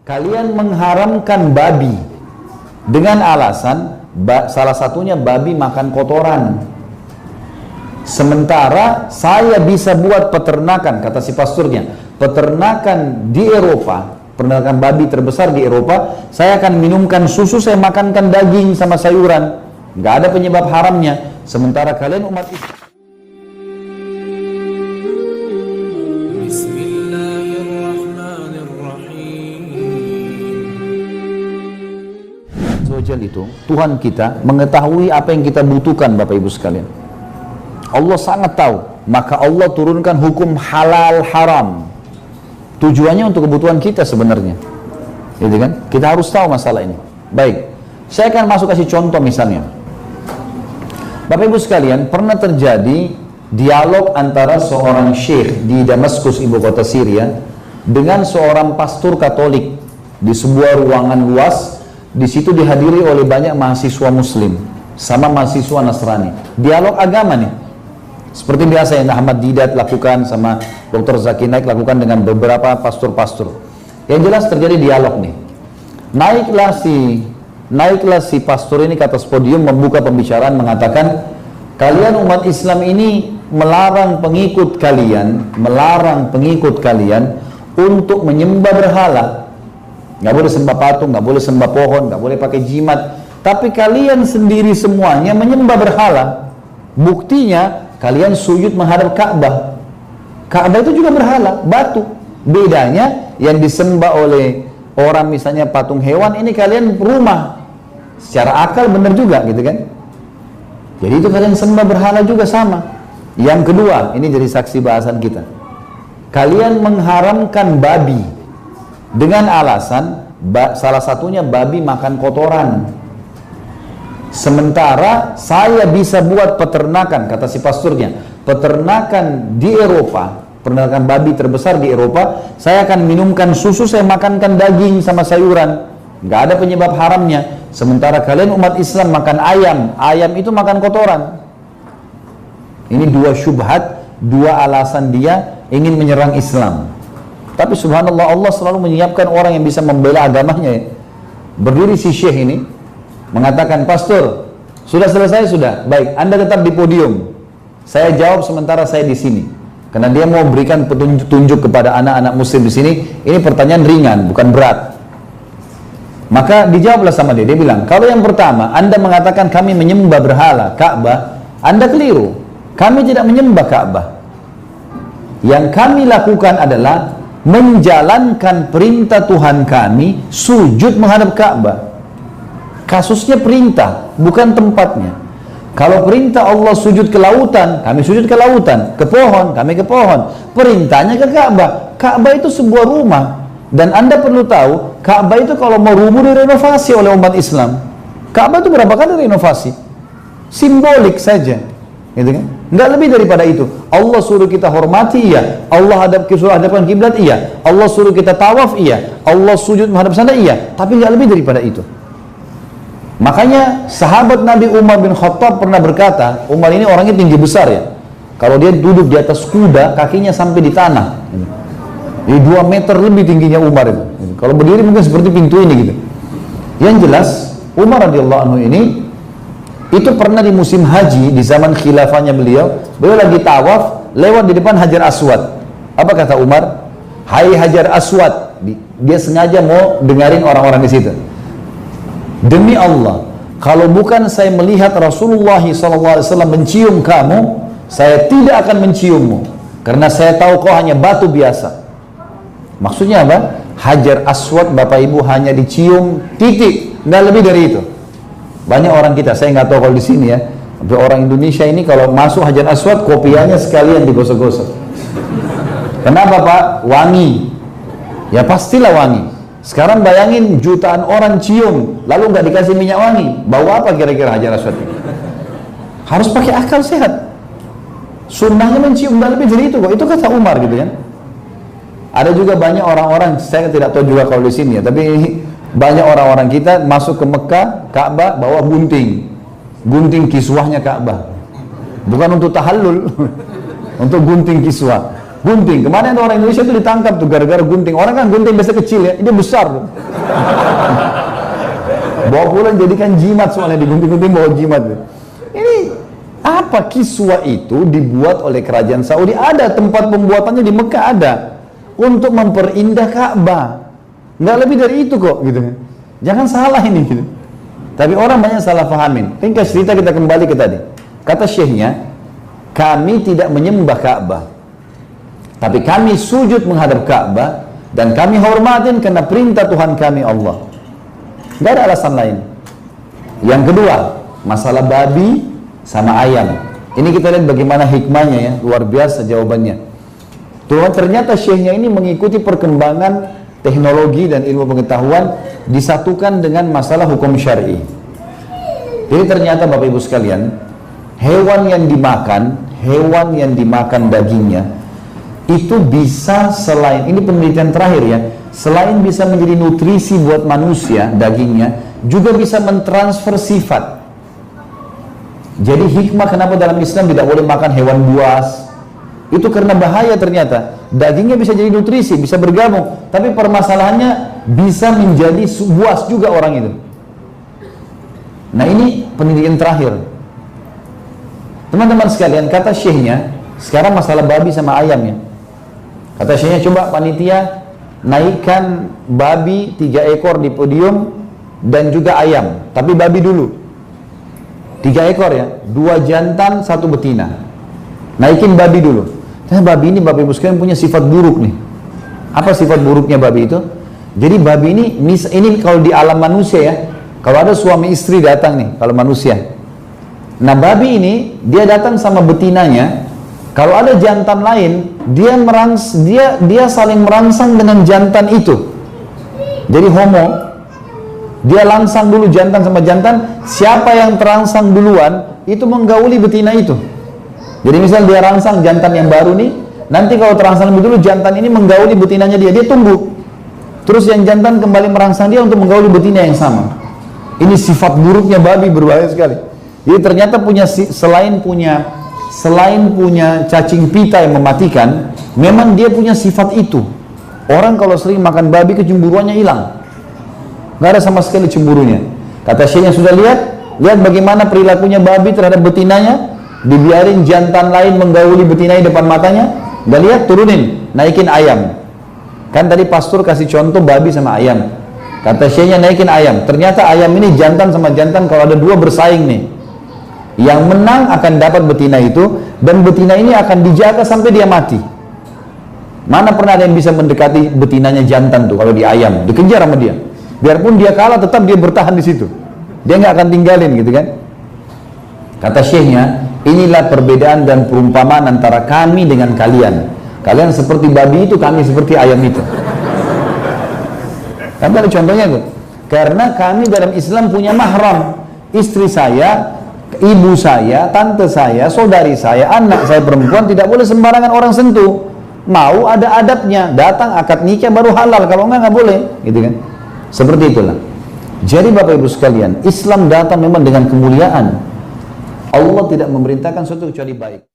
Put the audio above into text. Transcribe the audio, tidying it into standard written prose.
Kalian mengharamkan babi dengan alasan salah satunya babi makan kotoran. Sementara saya bisa buat peternakan, kata si pasturnya, peternakan di Eropa, peternakan babi terbesar di Eropa, saya akan minumkan susu, saya makankan daging sama sayuran, nggak ada penyebab haramnya. Sementara kalian umat Islam. Itu Tuhan kita mengetahui apa yang kita butuhkan, Bapak Ibu sekalian. Allah sangat tahu, maka Allah turunkan hukum halal haram. Tujuannya untuk kebutuhan kita sebenarnya, gitu kan? Kita harus tahu masalah ini. Baik, saya akan masuk kasih contoh misalnya. Bapak Ibu sekalian, pernah terjadi dialog antara seorang syekh di Damaskus, ibu kota Syria, dengan seorang pastor Katolik di sebuah ruangan luas. Di situ dihadiri oleh banyak mahasiswa Muslim sama mahasiswa Nasrani. Dialog agama nih, seperti biasa yang Ahmad Didat lakukan sama Dr. Zaki Naik lakukan dengan beberapa pastor-pastor. Yang jelas terjadi dialog nih. Naiklah si pastor ini ke atas podium membuka pembicaraan mengatakan, kalian umat Islam ini melarang pengikut kalian untuk menyembah berhala. Nggak boleh sembah patung, nggak boleh sembah pohon, nggak boleh pakai jimat. Tapi kalian sendiri semuanya menyembah berhala. Buktinya kalian sujud menghadap Ka'bah. Ka'bah itu juga berhala, batu. Bedanya yang disembah oleh orang misalnya patung hewan, ini kalian rumah. Secara akal benar juga gitu kan. Jadi itu kalian sembah berhala juga sama. Yang kedua, ini jadi saksi bahasan kita. Kalian mengharamkan babi dengan alasan salah satunya babi makan kotoran. Sementara saya bisa buat peternakan, kata si pasturnya, peternakan di Eropa, peternakan babi terbesar di Eropa, saya akan minumkan susu, saya makankan daging sama sayuran, nggak ada penyebab haramnya. Sementara kalian umat Islam makan ayam itu makan kotoran. Ini dua syubhat, dua alasan dia ingin menyerang Islam. Tapi subhanallah, Allah selalu menyiapkan orang yang bisa membela agamanya ya. Berdiri si syekh ini mengatakan, pastor, sudah selesai sudah, baik, Anda tetap di podium, saya jawab sementara saya di sini, karena dia mau berikan petunjuk kepada anak-anak muslim di sini. Ini pertanyaan ringan, bukan berat. Maka dijawablah sama dia bilang, kalau yang pertama Anda mengatakan kami menyembah berhala Ka'bah, Anda keliru. Kami tidak menyembah Ka'bah. Yang kami lakukan adalah menjalankan perintah Tuhan kami, sujud menghadap Ka'bah. Kasusnya perintah, bukan tempatnya. Kalau perintah Allah sujud ke lautan, kami sujud ke lautan. Ke pohon, kami ke pohon. Perintahnya ke Ka'bah. Ka'bah itu sebuah rumah. Dan Anda perlu tahu, Ka'bah itu kalau mau rubuh direnovasi oleh umat Islam. Ka'bah itu berapa kali renovasi? Simbolik saja, gitu kan? Nggak lebih daripada itu. Allah suruh kita hormati, iya. Allah suruh hadapkan kiblat, iya. Allah suruh kita tawaf, iya. Allah sujud menghadap sana, iya. Tapi nggak lebih daripada itu. Makanya sahabat Nabi Umar bin Khattab pernah berkata, Umar ini orangnya tinggi besar ya. Kalau dia duduk di atas kuda, kakinya sampai di tanah. Jadi 2 meter lebih tingginya Umar itu. Kalau berdiri mungkin seperti pintu ini gitu. Yang jelas, Umar radhiyallahu anhu ini itu pernah di musim haji, di zaman khilafahnya beliau lagi tawaf, lewat di depan Hajar Aswad. Apa kata Umar? Hai Hajar Aswad. Dia sengaja mau dengarin orang-orang di situ. Demi Allah, kalau bukan saya melihat Rasulullah SAW mencium kamu, saya tidak akan menciummu, karena saya tahu kau hanya batu biasa. Maksudnya apa? Hajar Aswad Bapak Ibu hanya dicium, titik, nggak lebih dari itu. Banyak orang kita, saya nggak tahu kalau di sini ya, orang Indonesia ini kalau masuk Hajar Aswad, kopiahnya sekalian digosok-gosok. Kenapa Pak? Wangi. Ya pastilah wangi. Sekarang bayangin jutaan orang cium, lalu nggak dikasih minyak wangi, bau apa kira-kira Hajar Aswad? Harus pakai akal sehat. Sunnahnya mencium, nggak lebih dari itu kok. Itu kata Umar gitu kan. Ada juga banyak orang-orang, saya tidak tahu juga kalau di sini ya, tapi banyak orang-orang kita masuk ke Mekah, Ka'bah, bawa gunting kiswahnya Ka'bah. Bukan untuk tahallul, untuk gunting kiswah. Gunting. Kemarin ada orang Indonesia itu ditangkap tuh gara-gara gunting. Orang kan gunting biasa kecil ya, ini besar tuh. Bawa pulang jadikan jimat, soalnya digunting-gunting bawa jimat tuh. Ini apa, kiswah itu dibuat oleh kerajaan Saudi? Ada tempat pembuatannya di Mekah, ada, untuk memperindah Ka'bah. Nggak lebih dari itu kok, gitu kan. Jangan salah ini, gitu. Tapi orang banyak salah pahamin. Ringkas cerita, kita kembali ke tadi. Kata syekhnya, kami tidak menyembah Ka'bah, tapi kami sujud menghadap Ka'bah dan kami hormatin karena perintah Tuhan kami Allah. Nggak ada alasan lain. Yang kedua, masalah babi sama ayam. Ini kita lihat bagaimana hikmahnya ya, luar biasa jawabannya. Ternyata syekhnya ini mengikuti perkembangan teknologi dan ilmu pengetahuan disatukan dengan masalah hukum syar'i. Jadi ternyata Bapak Ibu sekalian, hewan yang dimakan dagingnya itu bisa, selain, ini penelitian terakhir ya, selain bisa menjadi nutrisi buat manusia dagingnya, juga bisa mentransfer sifat. Jadi hikmah kenapa dalam Islam tidak boleh makan hewan buas, itu karena bahaya ternyata. Dagingnya bisa jadi nutrisi, bisa bergabung, tapi permasalahannya bisa menjadi buas juga orang itu. Nah ini penelitian terakhir. Teman-teman sekalian, kata syekhnya, sekarang masalah babi sama ayam ya. Kata syekhnya, coba panitia naikkan babi 3 ekor di podium dan juga ayam, tapi babi dulu 3 ekor ya, 2 jantan 1 betina. Naikin babi dulu. Nah, babi ini Bapak Ibu sekalian punya sifat buruk nih. Apa sifat buruknya babi itu? Jadi babi ini kalau di alam manusia ya, kalau ada suami istri datang nih, kalau manusia. Nah babi ini dia datang sama betinanya. Kalau ada jantan lain, dia saling merangsang dengan jantan itu. Jadi homo, dia langsang dulu jantan sama jantan. Siapa yang terangsang duluan itu menggauli betina itu. Jadi misal dia rangsang jantan yang baru nih, nanti kalau terangsang lebih dulu jantan ini menggauli betinanya dia tunggu. Terus yang jantan kembali merangsang dia untuk menggauli betina yang sama. Ini sifat buruknya babi, berbahaya sekali. Jadi ternyata selain punya cacing pita yang mematikan, memang dia punya sifat itu. Orang kalau sering makan babi, kecemburuannya hilang. Nggak ada sama sekali cemburunya. Kata syekhnya, sudah lihat bagaimana perilakunya babi terhadap betinanya. Dibiarin jantan lain menggauli betinanya depan matanya, nggak lihat, turunin, naikin ayam. Kan tadi pastor kasih contoh babi sama ayam. Kata syekhnya, naikin ayam. Ternyata ayam ini jantan sama jantan, kalau ada 2 bersaing nih, yang menang akan dapat betina itu, dan betina ini akan dijaga sampai dia mati. Mana pernah ada yang bisa mendekati betinanya jantan tuh? Kalau di ayam dikejar sama dia, biarpun dia kalah tetap dia bertahan di situ, dia nggak akan tinggalin, gitu kan. Kata syekhnya, inilah perbedaan dan perumpamaan antara kami dengan kalian. Kalian seperti babi itu, kami seperti ayam itu. Kan ada contohnya tuh. Karena kami dalam Islam punya mahram. Istri saya, ibu saya, tante saya, saudari saya, anak saya perempuan tidak boleh sembarangan orang sentuh. Mau ada adabnya, datang akad nikah baru halal, kalau enggak boleh, gitu kan. Seperti itulah. Jadi Bapak Ibu sekalian, Islam datang memang dengan kemuliaan. Allah tidak memerintahkan sesuatu kecuali baik.